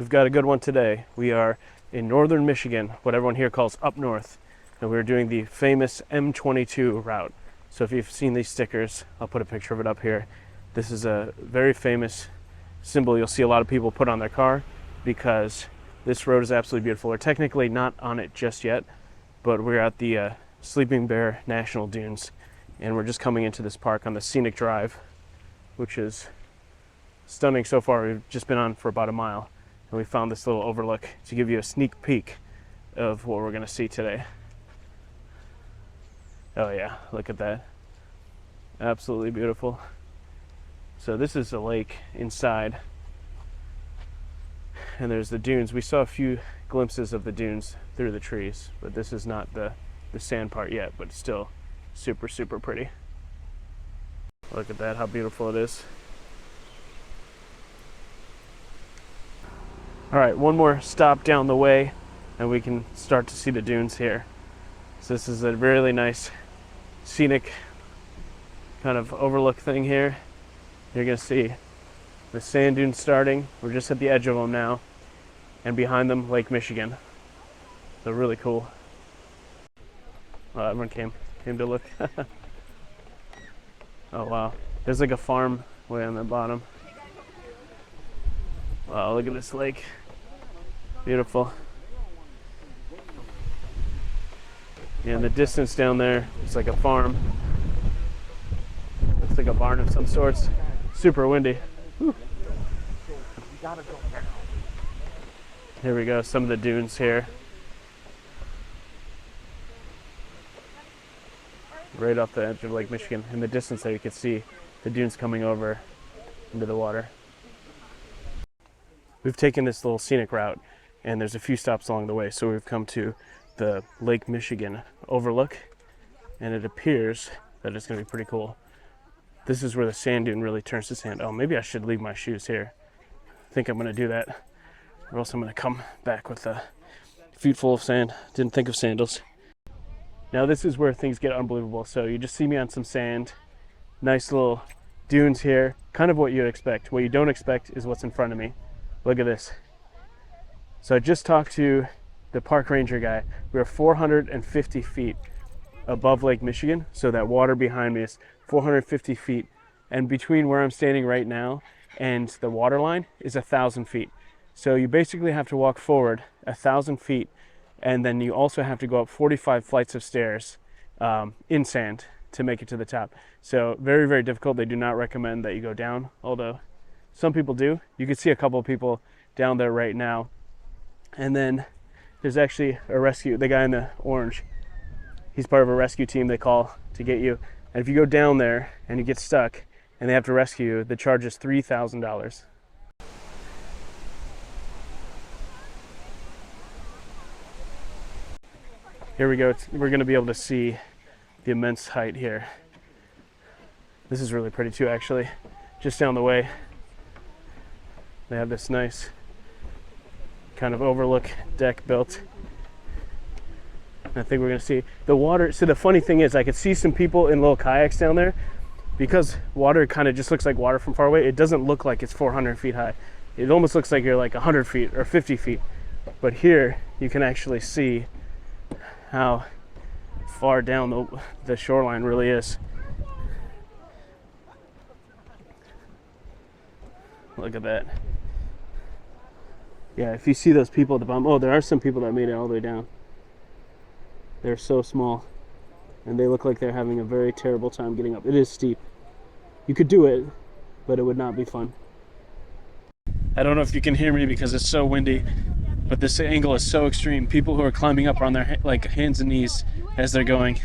We've got a good one today. We are in northern Michigan, what everyone here calls up north, and we're doing the famous M22 route. So if you've seen these stickers, I'll put a picture of it up here. This is a very famous symbol you'll see a lot of people put on their car because this road is absolutely beautiful. We're technically not on it just yet, but we're at the Sleeping Bear National Dunes, and we're just coming into this park on the scenic drive, which is stunning so far. We've just been on for about a mile, and we found this little overlook to give you a sneak peek of what we're going to see today. Oh yeah, look at that. Absolutely beautiful. So this is a lake inside, and there's the dunes. We saw a few glimpses of the dunes through the trees, but this is not the sand part yet, but it's still super, super pretty. Look at that, how beautiful it is. All right, one more stop down the way, and we can start to see the dunes here. So this is a really nice scenic kind of overlook thing here. You're gonna see the sand dunes starting. We're just at the edge of them now, and behind them, Lake Michigan. So really cool. Everyone came to look. Oh wow, there's like a farm way on the bottom. Wow, look at this lake. Beautiful. Yeah, in the distance down there, it's like a farm. Looks like a barn of some sorts. Super windy. Whew. Here we go, some of the dunes here. Right off the edge of Lake Michigan. In the distance there, you can see the dunes coming over into the water. We've taken this little scenic route, and there's a few stops along the way. So we've come to the Lake Michigan overlook, and it appears that it's going to be pretty cool. This is where the sand dune really turns to sand. Oh, maybe I should leave my shoes here. I think I'm going to do that, or else I'm going to come back with a feet full of sand. Didn't think of sandals. Now this is where things get unbelievable. So you just see me on some sand. Nice little dunes here. Kind of what you'd expect. What you don't expect is what's in front of me. Look at this. So I just talked to the park ranger guy. We are 450 feet above Lake Michigan. So that water behind me is 450 feet. And between where I'm standing right now and the water line is 1,000 feet. So you basically have to walk forward 1,000 feet, and then you also have to go up 45 flights of stairs in sand to make it to the top. So very, very difficult. They do not recommend that you go down, although some people do. You can see a couple of people down there right now. And then there's actually a rescue, the guy in the orange, he's part of a rescue team they call to get you. And if you go down there and you get stuck and they have to rescue you, the charge is $3,000. Here we go. We're going to be able to see the immense height here. This is really pretty too, actually. Just down the way, they have this nice kind of overlook deck built. I think we're going to see the water. So the funny thing is, I could see some people in little kayaks down there. Because water kind of just looks like water from far away, it doesn't look like it's 400 feet high. It almost looks like you're like 100 feet or 50 feet. But here, you can actually see how far down the shoreline really is. Look at that. Yeah, if you see those people at the bottom, oh, there are some people that made it all the way down. They're so small, and they look like they're having a very terrible time getting up. It is steep. You could do it, but it would not be fun. I don't know if you can hear me because it's so windy, but this angle is so extreme. People who are climbing up are on their hands and knees as they're going.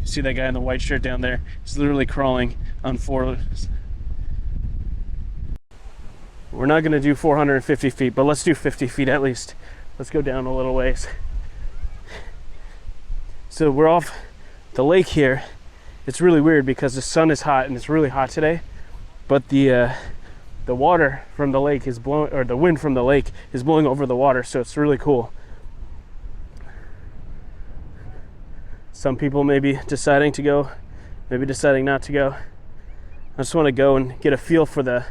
You see that guy in the white shirt down there? He's literally crawling on four. We're not going to do 450 feet, but let's do 50 feet at least. Let's go down a little ways. So we're off the lake here. It's really weird because the sun is hot and it's really hot today, but the water from the lake is blowing, or the wind from the lake is blowing over the water, so it's really cool. Some people may be deciding to go, maybe deciding not to go. I just want to go and get a feel for the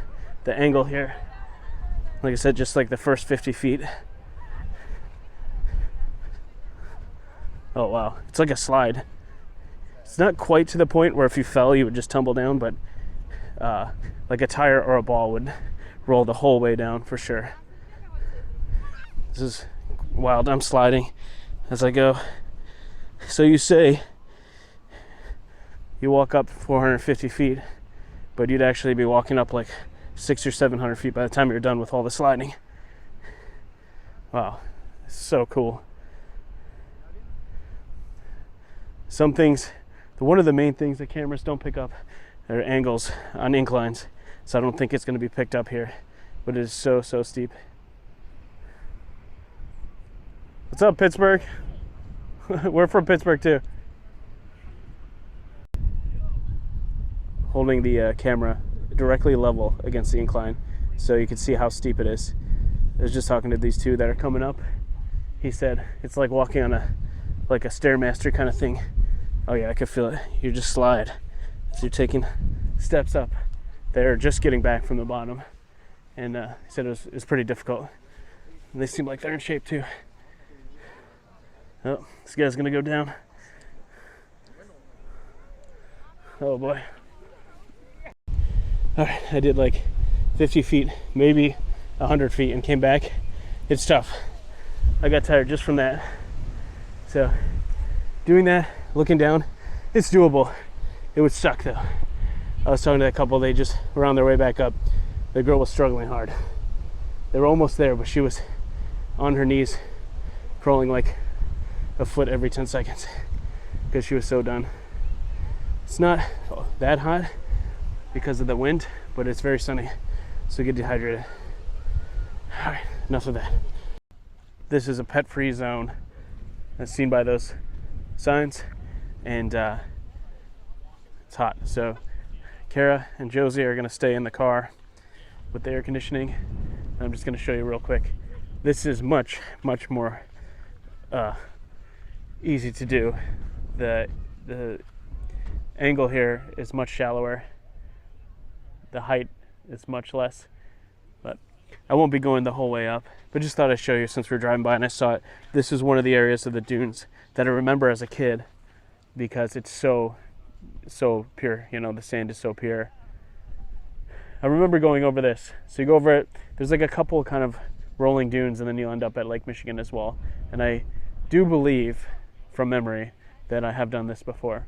angle here. Like I said, just like the first 50 feet. Oh wow, it's like a slide. It's not quite to the point where if you fell you would just tumble down, but like a tire or a ball would roll the whole way down for sure. This is wild. I'm sliding as I go. So you say you walk up 450 feet, but you'd actually be walking up like 600 or 700 feet by the time you're done with all the sliding. Wow, it's so cool. Some things, one of the main things that cameras don't pick up are angles on inclines, so I don't think it's going to be picked up here, but it is so steep. What's up, Pittsburgh? We're from Pittsburgh too. Holding the camera directly level against the incline so you can see how steep it is. I was just talking to these two that are coming up. He said it's like walking on a Stairmaster kind of thing. Oh yeah, I can feel it. You just slide as you're taking steps up. They're just getting back from the bottom, and he said it was pretty difficult. And they seem like they're in shape too. Oh, this guy's gonna go down. Oh boy. All right, I did like 50 feet, maybe 100 feet, and came back. It's tough. I got tired just from that. So doing that, looking down, it's doable. It would suck though. I was talking to a couple, they just were on their way back up. The girl was struggling hard. They were almost there, but she was on her knees, crawling like a foot every 10 seconds because she was so done. It's not that hot because of the wind, but it's very sunny, so get dehydrated. All right, enough of that. This is a pet-free zone as seen by those signs, and it's hot. So Kara and Josie are gonna stay in the car with the air conditioning. I'm just gonna show you real quick. This is much more easy to do. The angle here is much shallower. The height is much less, but I won't be going the whole way up, but just thought I'd show you since we're driving by and I saw it. This is one of the areas of the dunes that I remember as a kid because it's so pure, you know, the sand is so pure. I remember going over this. So you go over it, there's like a couple kind of rolling dunes, and then you'll end up at Lake Michigan as well. And I do believe from memory that I have done this before.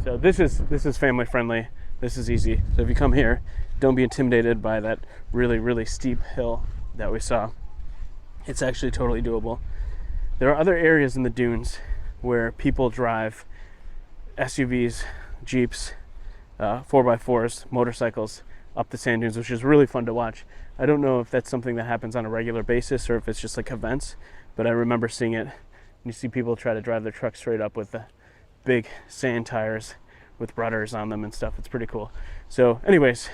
So this is family friendly. This is easy. So if you come here, don't be intimidated by that really steep hill that we saw. It's actually totally doable. There are other areas in the dunes where people drive SUVs, Jeeps, 4x4s, motorcycles up the sand dunes, which is really fun to watch. I don't know if that's something that happens on a regular basis or if it's just like events, but I remember seeing it. You see people try to drive their truck straight up with the big sand tires with rudders on them and stuff. It's pretty cool. So anyways,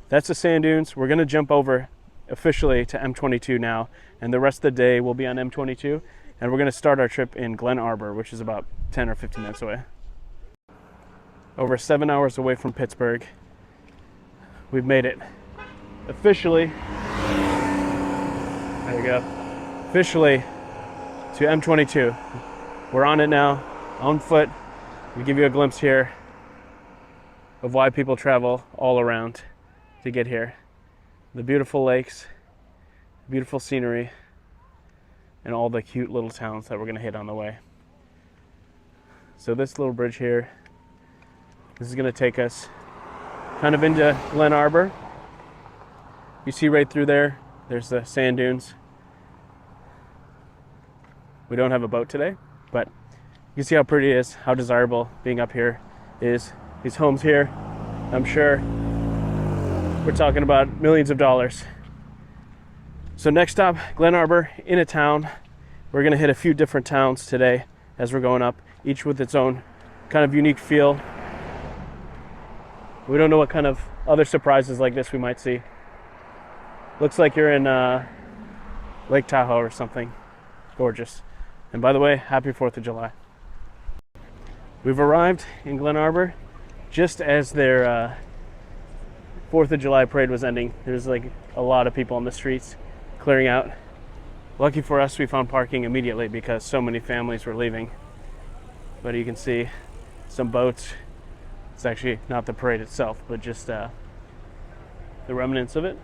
that's the sand dunes. We're gonna jump over officially to M22 now, and the rest of the day we'll be on M22, and we're gonna start our trip in Glen Arbor, which is about 10 or 15 minutes away. Over 7 hours away from Pittsburgh. We've made it officially. There you go. Officially to M22. We're on it now, on foot. We give you a glimpse here of why people travel all around to get here. The beautiful lakes, beautiful scenery, and all the cute little towns that we're gonna hit on the way. So this little bridge here, this is gonna take us kind of into Glen Arbor. You see right through there, there's the sand dunes. We don't have a boat today, but you can see how pretty it is, how desirable being up here is. These homes here, I'm sure we're talking about millions of dollars. So next stop, Glen Arbor, in a town. We're gonna hit a few different towns today as we're going up, each with its own kind of unique feel. We don't know what kind of other surprises like this we might see. Looks like you're in Lake Tahoe or something. Gorgeous. And by the way, happy 4th of July. We've arrived in Glen Arbor just as they're 4th of July parade was ending, there's like a lot of people on the streets clearing out. Lucky for us, we found parking immediately because so many families were leaving. But you can see some boats. It's actually not the parade itself, but just the remnants of it.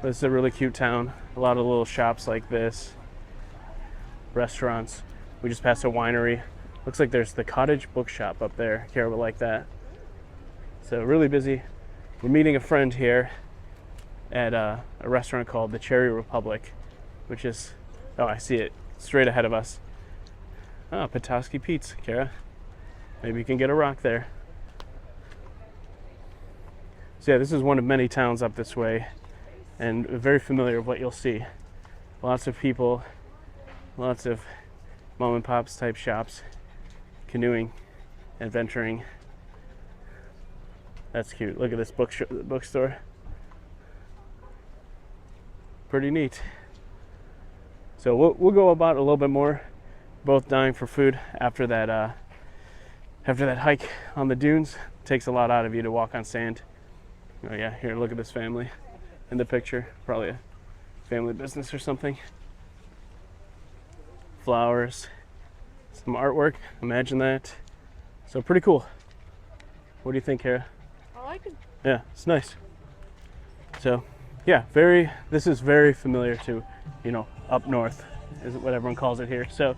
This is a really cute town. A lot of little shops like this, restaurants. We just passed a winery. Looks like there's the cottage bookshop up there. Kara would like that. So really busy. We're meeting a friend here at a restaurant called the Cherry Republic, which is, oh, I see it straight ahead of us. Oh, Petoskey Pete's, Kara. Maybe you can get a rock there. So yeah, this is one of many towns up this way, and very familiar with what you'll see. Lots of people, lots of mom and pops type shops, canoeing, adventuring. That's cute. Look at this bookstore. Pretty neat. So we'll go about a little bit more. Both dying for food after that hike on the dunes. Takes a lot out of you to walk on sand. Oh yeah, here, look at this family in the picture. Probably a family business or something. Flowers, some artwork, imagine that. So pretty cool. What do you think, Kara? I like it. Yeah, it's nice. So yeah, this is very familiar to, up north, is what everyone calls it here. So,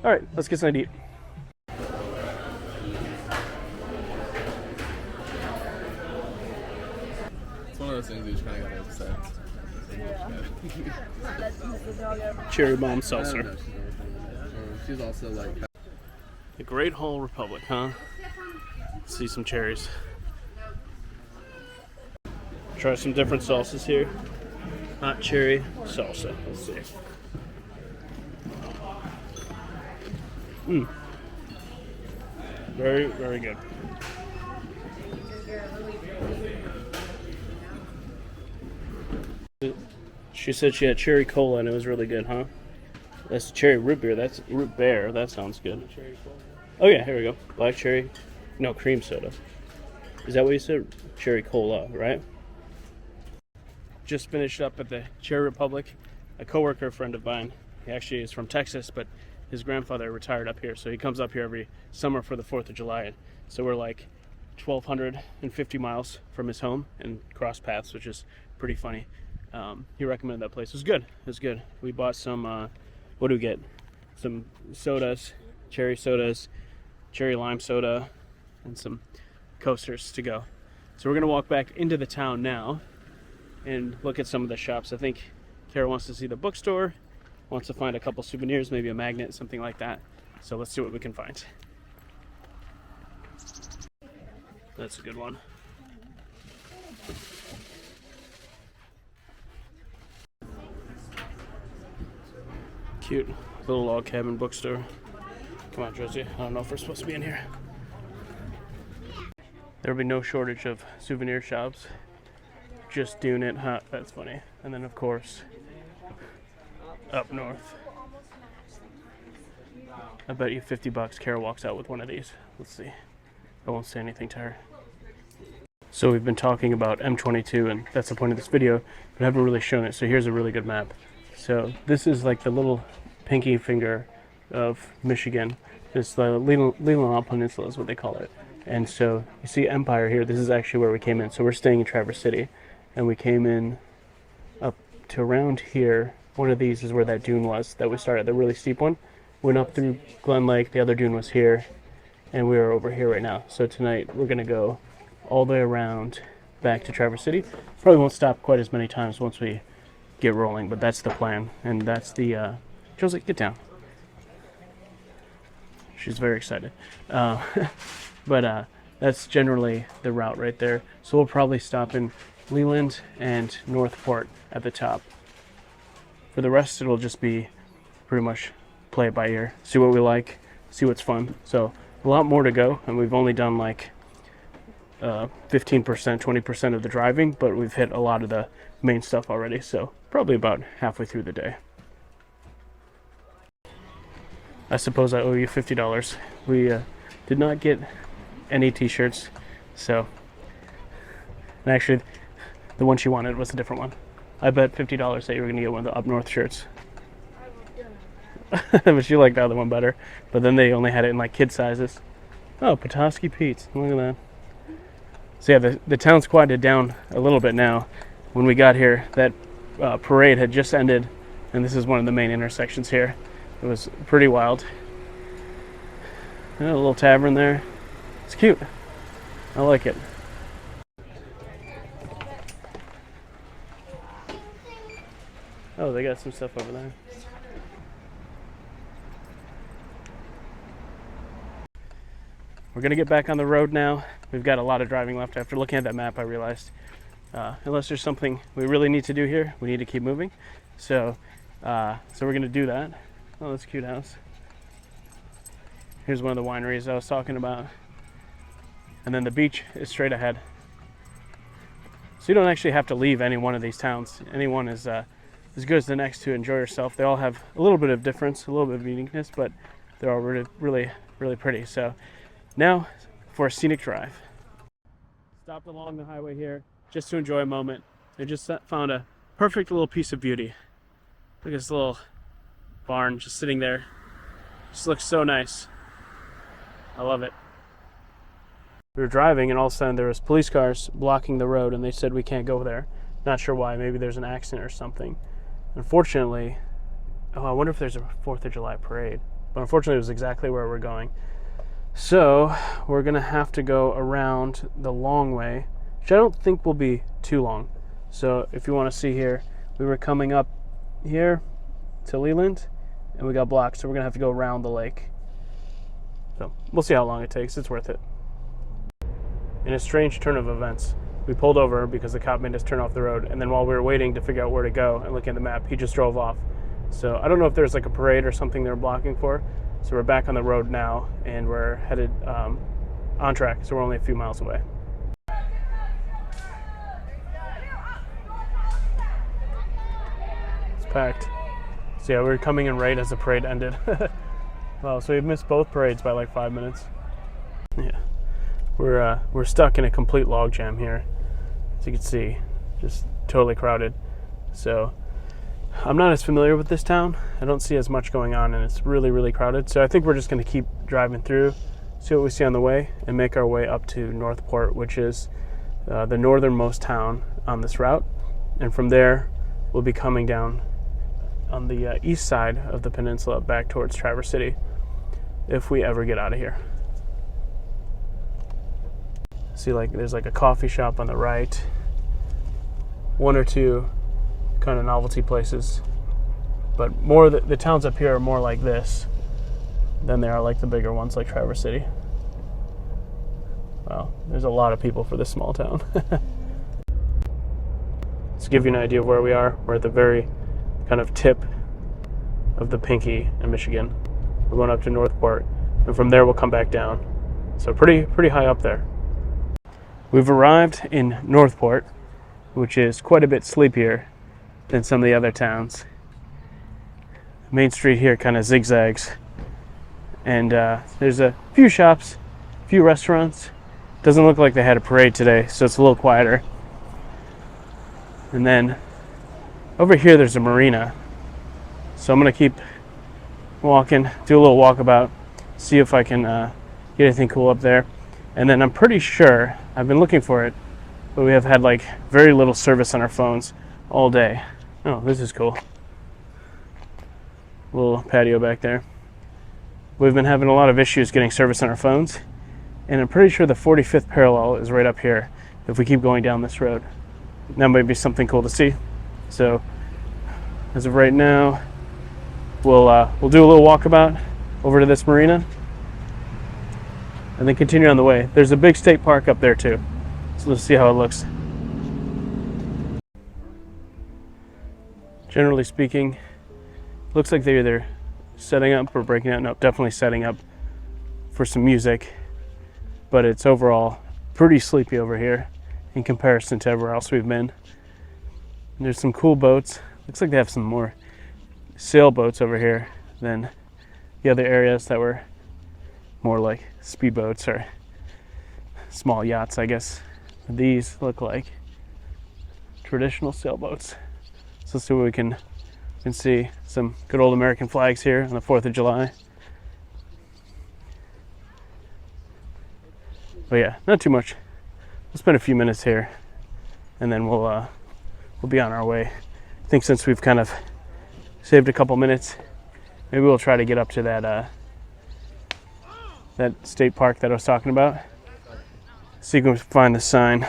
all right, let's get something to eat. It's one of those things you just kind of gotta accept. Cherry bomb salsa. She's also like The Great Whole Republic, huh? Let's see some cherries. Try some different salsas here. Hot cherry salsa. Let's see. Very, very good. She said she had cherry cola and it was really good, huh? That's cherry root beer. That's root beer. That sounds good. Oh yeah, here we go. Black cherry. No, cream soda. Is that what you said? Cherry cola, right? Just finished up at the Cherry Republic. A coworker friend of mine. He actually is from Texas, but his grandfather retired up here, so he comes up here every summer for the 4th of July. So we're like 1,250 miles from his home and cross paths, which is pretty funny. He recommended that place. It was good. It was good. We bought some, what do we get? Some sodas, cherry lime soda, and some coasters to go. So we're going to walk back into the town now and look at some of the shops. I think Kara wants to see the bookstore, wants to find a couple souvenirs, maybe a magnet, something like that. So let's see what we can find. That's a good one. Cute little log cabin bookstore. Come on, Josie. I don't know if we're supposed to be in here. There'll be no shortage of souvenir shops. Just doing it, huh? That's funny. And then, of course, up north. I bet you $50 Kara walks out with one of these. Let's see. I won't say anything to her. So we've been talking about M22, and that's the point of this video, but I haven't really shown it. So here's a really good map. So this is like the little pinky finger of Michigan. It's the Leelanau Peninsula is what they call it. And so you see Empire here. This is actually where we came in. So we're staying in Traverse City, and we came in up to around here. One of these is where that dune was that we started, the really steep one. Went up through Glen Lake. The other dune was here, and we are over here right now. So tonight we're gonna go all the way around back to Traverse City. Probably won't stop quite as many times once we get rolling, but that's the plan, and that's the Josie, get down. She's very excited. But that's generally the route right there. So we'll probably stop in Leland and Northport at the top. For the rest, it'll just be pretty much play it by ear, see what we like, see what's fun. So a lot more to go, and we've only done like 15%, 20% of the driving, but we've hit a lot of the main stuff already, so probably about halfway through the day. I suppose I owe you $50. We did not get any t-shirts, so And actually, the one she wanted was a different one. I bet $50 that you were going to get one of the Up North shirts. But she liked the other one better. But then they only had it in like kid sizes. Oh, Petoskey Pete's. Look at that. So yeah, the town's quieted down a little bit now. When we got here, that parade had just ended. And this is one of the main intersections here. It was pretty wild. A little tavern there. It's cute. I like it. Oh, they got some stuff over there. We're gonna get back on the road now. We've got a lot of driving left. After looking at that map, I realized unless there's something we really need to do here, we need to keep moving. So we're gonna do that. Oh, that's a cute house. Here's one of the wineries I was talking about. And then the beach is straight ahead. So you don't actually have to leave any one of these towns. Any one is as good as the next to enjoy yourself. They all have a little bit of difference, a little bit of uniqueness, but they're all really, really, really pretty. So now for a scenic drive. Stopped along the highway here just to enjoy a moment. I just found a perfect little piece of beauty. Look at this little barn just sitting there. Just looks so nice. I love it. We were driving and all of a sudden there was police cars blocking the road and they said we can't go there. Not sure why. Maybe there's an accident or something. Unfortunately, I wonder if there's a 4th of July parade. But unfortunately, it was exactly where we're going. So we're going to have to go around the long way, which I don't think will be too long. So if you want to see here, we were coming up here to Leland, and we got blocked. So we're going to have to go around the lake. So we'll see how long it takes. It's worth it. In a strange turn of events, we pulled over because the cop made us turn off the road, and then while we were waiting to figure out where to go and looking at the map, he just drove off. So I don't know if there's like a parade or something they're blocking for. So we're back on the road now, and we're headed on track, so we're only a few miles away. It's packed. So yeah, we were coming in right as the parade ended. Wow, so we've missed both parades by like 5 minutes. Yeah. We're stuck in a complete logjam here. As you can see, just totally crowded. So I'm not as familiar with this town. I don't see as much going on and it's really, really crowded. So I think we're just gonna keep driving through, see what we see on the way, and make our way up to Northport, which is the northernmost town on this route. And from there, we'll be coming down on the east side of the peninsula back towards Traverse City, if we ever get out of here. See, like there's like a coffee shop on the right, one or two kind of novelty places, but more the towns up here are more like this than they are like the bigger ones like Traverse City. Wow, there's a lot of people for this small town. To give you an idea of where we are, we're at the very kind of tip of the Pinky in Michigan. We're going up to Northport, and from there we'll come back down. So pretty high up there. We've arrived in Northport, which is quite a bit sleepier than some of the other towns. Main Street here kind of zigzags, and there's a few shops, a few restaurants. Doesn't look like they had a parade today, so it's a little quieter. And then over here there's a marina, so I'm gonna keep walking, do a little walkabout, see if I can get anything cool up there. And then I'm pretty sure, I've been looking for it, but we have had like very little service on our phones all day. Oh, this is cool. Little patio back there. We've been having a lot of issues getting service on our phones, and I'm pretty sure the 45th parallel is right up here if we keep going down this road. That might be something cool to see. So as of right now, we'll do a little walkabout over to this marina and then continue on the way. There's a big state park up there too, so let's see how it looks. Generally speaking, looks like they're either setting up or breaking out. No, definitely setting up for some music, but it's overall pretty sleepy over here in comparison to everywhere else we've been. And there's some cool boats. Looks like they have some more sailboats over here than the other areas that were more like speedboats or small yachts, I guess these look like. traditional sailboats. So let's see what we can see. Some good old American flags here on the 4th of July. But yeah, not too much. We'll spend a few minutes here, and then we'll be on our way. I think since we've kind of saved a couple minutes, maybe we'll try to get up to that state park that I was talking about. See if we can find the sign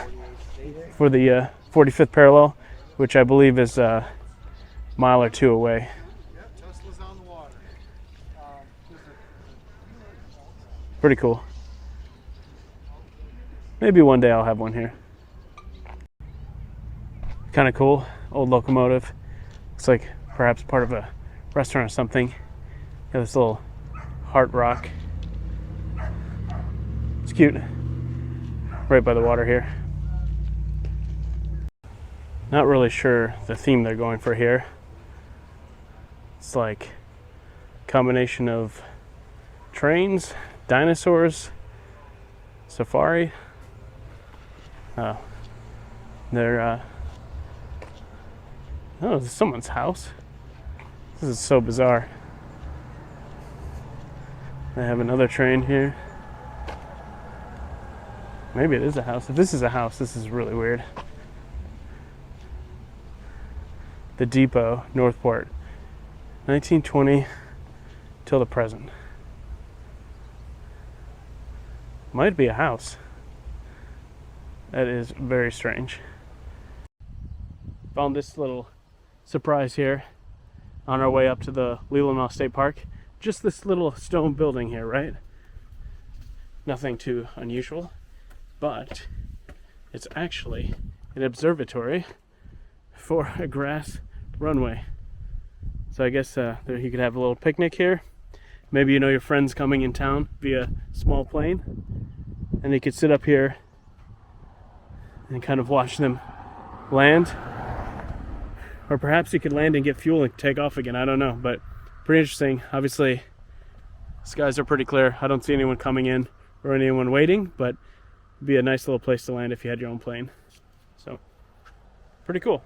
for the 45th parallel, which I believe is a mile or two away. Pretty cool. Maybe one day I'll have one here. Kind of cool. Old locomotive. Looks like perhaps part of a restaurant or something. Got this little heart rock. It's cute. Right by the water here. Not really sure the theme they're going for here. It's like a combination of trains, dinosaurs, safari. They're oh, this is someone's house. This is so bizarre. They have another train here. Maybe it is a house. If this is a house, this is really weird. The depot, Northport, 1920 till the present. Might be a house. That is very strange. Found this little surprise here on our way up to the Leelanau State Park. Just this little stone building here, right? Nothing too unusual, but it's actually an observatory for a grass runway. So I guess there you could have a little picnic here. Maybe you know your friends coming in town via small plane, and you could sit up here and kind of watch them land. Or perhaps you could land and get fuel and take off again. I don't know, but pretty interesting. Obviously, skies are pretty clear. I don't see anyone coming in or anyone waiting, but it'd be a nice little place to land if you had your own plane. So, pretty cool.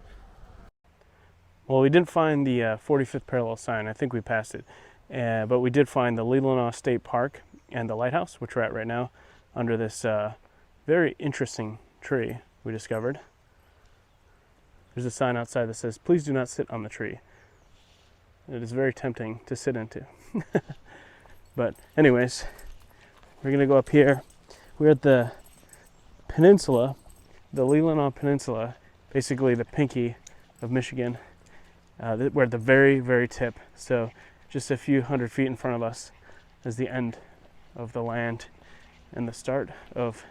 Well, we didn't find the 45th parallel sign. I think we passed it. But we did find the Leelanau State Park and the lighthouse, which we're at right now, under this very interesting tree we discovered. There's a sign outside that says, "Please do not sit on the tree." It is very tempting to sit into. But anyways, we're going to go up here. We're at the peninsula, the Leelanau Peninsula, basically the pinky of Michigan. We're at the very, very tip. So just a few hundred feet in front of us is the end of the land and the start of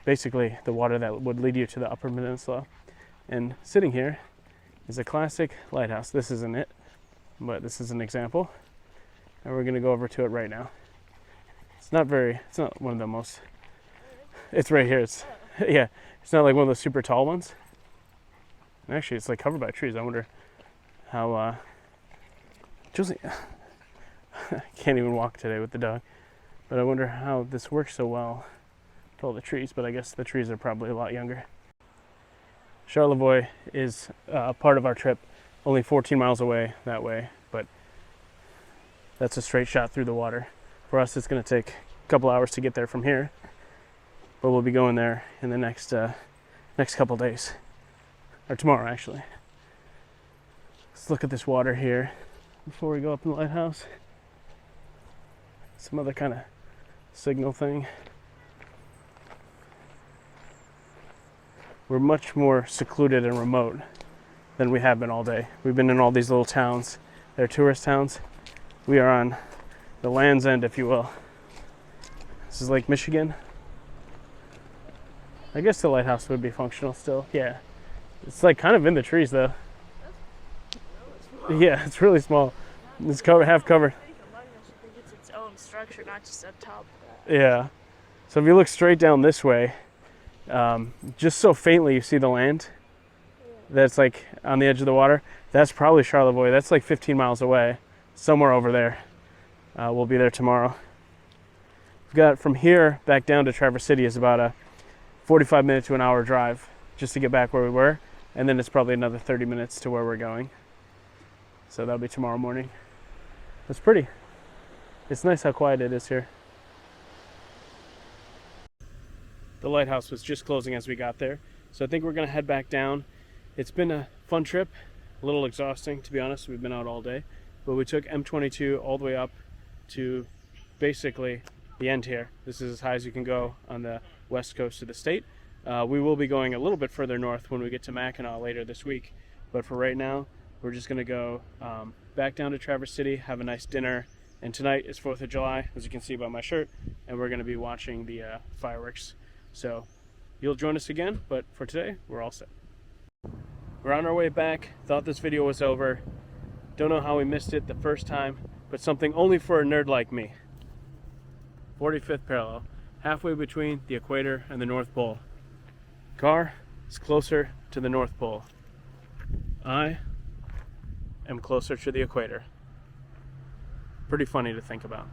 basically the water that would lead you to the upper peninsula. And sitting here is a classic lighthouse. This isn't it, but this is an example. And we're going to go over to it right now. It's not one of the most, it's right here. Yeah, it's not like one of those super tall ones. Actually, it's like covered by trees. I wonder how, Josie, I can't even walk today with the dog, but I wonder how this works so well with all the trees, but I guess the trees are probably a lot younger. Charlevoix is part of our trip, only 14 miles away that way, but that's a straight shot through the water. For us, it's going to take a couple hours to get there from here, but we'll be going there in the next couple days, or tomorrow actually. Let's look at this water here before we go up in the lighthouse. Some other kind of signal thing. We're much more secluded and remote than we have been all day. We've been in all these little towns. They're tourist towns. We are on the Land's End, if you will. This is Lake Michigan. I guess the lighthouse would be functional still. Yeah. It's like kind of in the trees though. Yeah, it's really small. It's half covered. I think a lighthouse is its own structure, not just up top. Yeah. So if you look straight down this way, just so faintly you see the land that's like on the edge of the water. That's probably Charlevoix. That's like 15 miles away, somewhere over there. We'll be there tomorrow. We've got from here back down to Traverse City is about a 45-minute to an hour drive. just to get back where we were, and then it's probably another 30 minutes to where we're going. So that'll be tomorrow morning. It's pretty. It's nice how quiet it is here. The lighthouse was just closing as we got there, so I think we're gonna head back down. It's been a fun trip, a little exhausting to be honest. We've been out all day, but we took M22 all the way up to basically the end here. This is as high as you can go on the west coast of the state. We will be going a little bit further north when we get to Mackinac later this week, but for right now we're just gonna go back down to Traverse City, have a nice dinner, and tonight is 4th of July, as you can see by my shirt, and we're gonna be watching the fireworks. So you'll join us again, but for today we're all set. We're on our way back. Thought this video was over. Don't know how we missed it the first time, but something only for a nerd like me. 45th parallel, halfway between the equator and the North Pole. Car is closer to the North Pole. I am closer to the equator. Pretty funny to think about.